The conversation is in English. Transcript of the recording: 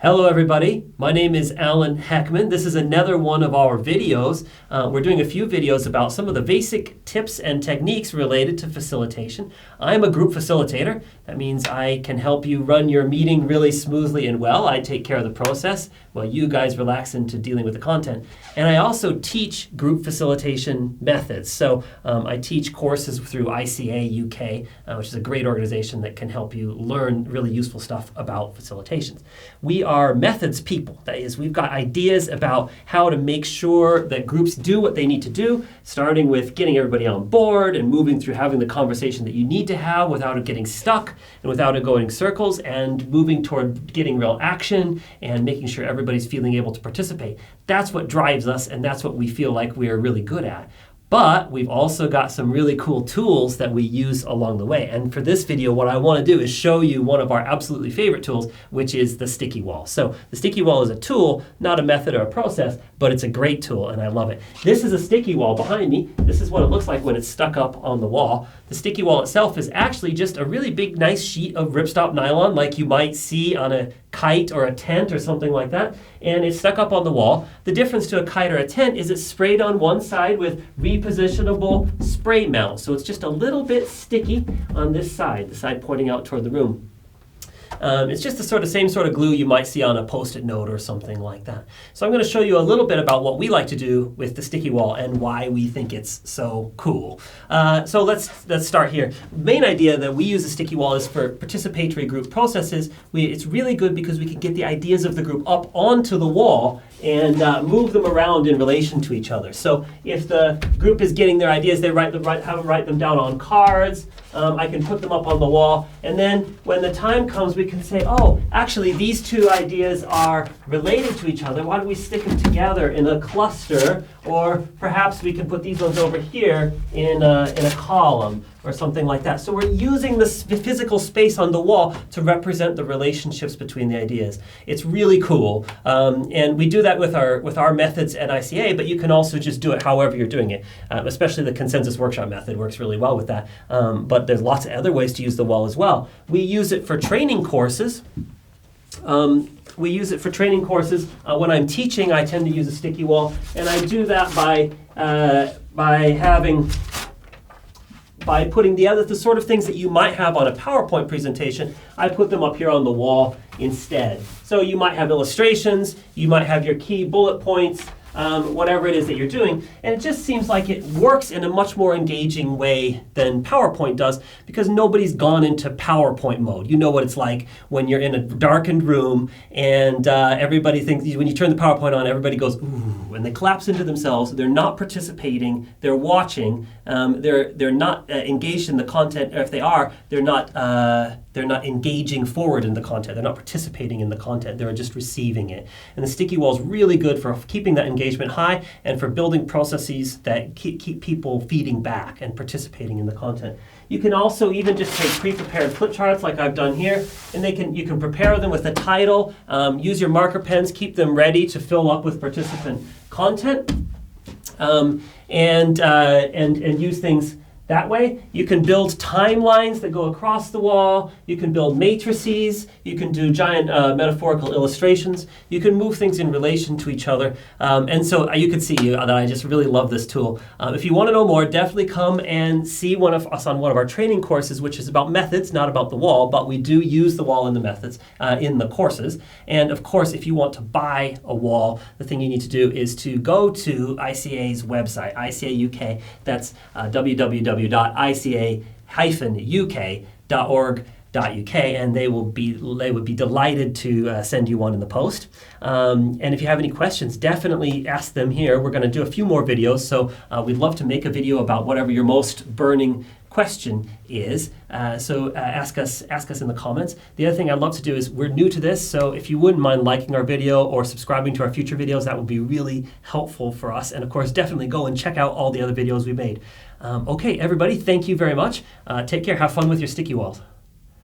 Hello everybody, my name is Alan Heckman. This is another one of our videos. We're doing a few videos about some of the basic tips and techniques related to facilitation. I'm a group facilitator. That means I can help you run your meeting really smoothly and well. I take care of the process while you guys relax into dealing with the content. And I also teach group facilitation methods. So I teach courses through ICA UK, which is a great organization that can help you learn really useful stuff about facilitations. We are methods people. That is, we've got ideas about how to make sure that groups do what they need to do, starting with getting everybody on board and moving through having the conversation that you need to have without it getting stuck and without it going in circles, and moving toward getting real action and making sure everybody's feeling able to participate. That's what drives us, and that's what we feel like we are really good at. But we've also got some really cool tools that we use along the way. And for this video, what I want to do is show you one of our absolutely favorite tools, which is the sticky wall. So the sticky wall is a tool, not a method or a process, but it's a great tool and I love it. This is a sticky wall behind me. This is what it looks like when it's stuck up on the wall. The sticky wall itself is actually just a really big, nice sheet of ripstop nylon like you might see on a kite or a tent or something like that, and it's stuck up on the wall. The difference to a kite or a tent is it's sprayed on one side with repositionable spray mount, so it's just a little bit sticky on this side, the side pointing out toward the room. It's just the same sort of glue you might see on a Post-it note or something like that. So I'm going to show you a little bit about what we like to do with the sticky wall and why we think it's so cool. So let's start here. The main idea that we use a sticky wall is for participatory group processes. It's really good because we can get the ideas of the group up onto the wall and move them around in relation to each other. So if the group is getting their ideas, they have them write them down on cards. I can put them up on the wall, and then when the time comes, we can say, oh, actually these two ideas are related to each other. Why don't we stick them together in a cluster? Or perhaps we can put these ones over here in a column or something like that. So we're using the physical space on the wall to represent the relationships between the ideas. It's really cool, and we do that with our methods at ICA, but you can also just do it however you're doing it. Especially the consensus workshop method works really well with that, but there's lots of other ways to use the wall as well. We use it for training courses. When I'm teaching, I tend to use a sticky wall, and I do that by putting the sort of things that you might have on a PowerPoint presentation. I put them up here on the wall instead. So you might have illustrations, you might have your key bullet points, whatever it is that you're doing, and it just seems like it works in a much more engaging way than PowerPoint does, because nobody's gone into PowerPoint mode. You know what it's like when you're in a darkened room and everybody thinks, when you turn the PowerPoint on, everybody goes, ooh, and they collapse into themselves. They're not participating, they're watching, they're not engaged in the content, or if they are, they're not engaging forward in the content. They're not participating in the content. They're just receiving it. And the sticky wall is really good for keeping that engagement high and for building processes that keep people feeding back and participating in the content. You can also even just take pre-prepared flip charts like I've done here, and you can prepare them with a title, use your marker pens, keep them ready to fill up with participant content, and use things that way. You can build timelines that go across the wall. You can build matrices. You can do giant metaphorical illustrations. You can move things in relation to each other. And so you can see that I just really love this tool. If you want to know more, definitely come and see one of us on one of our training courses, which is about methods, not about the wall, but we do use the wall in the methods in the courses. And of course, if you want to buy a wall, the thing you need to do is to go to ICA's website, ICA UK. That's www.ica-uk.org.uk, and they would be delighted to send you one in the post. And if you have any questions, definitely ask them here. We're going to do a few more videos, so we'd love to make a video about whatever your most burning question is. So ask us in the comments. The other thing I'd love to do is, we're new to this, so if you wouldn't mind liking our video or subscribing to our future videos, that would be really helpful for us. And of course, definitely go and check out all the other videos we made. Okay, everybody, thank you very much. Take care. Have fun with your sticky walls.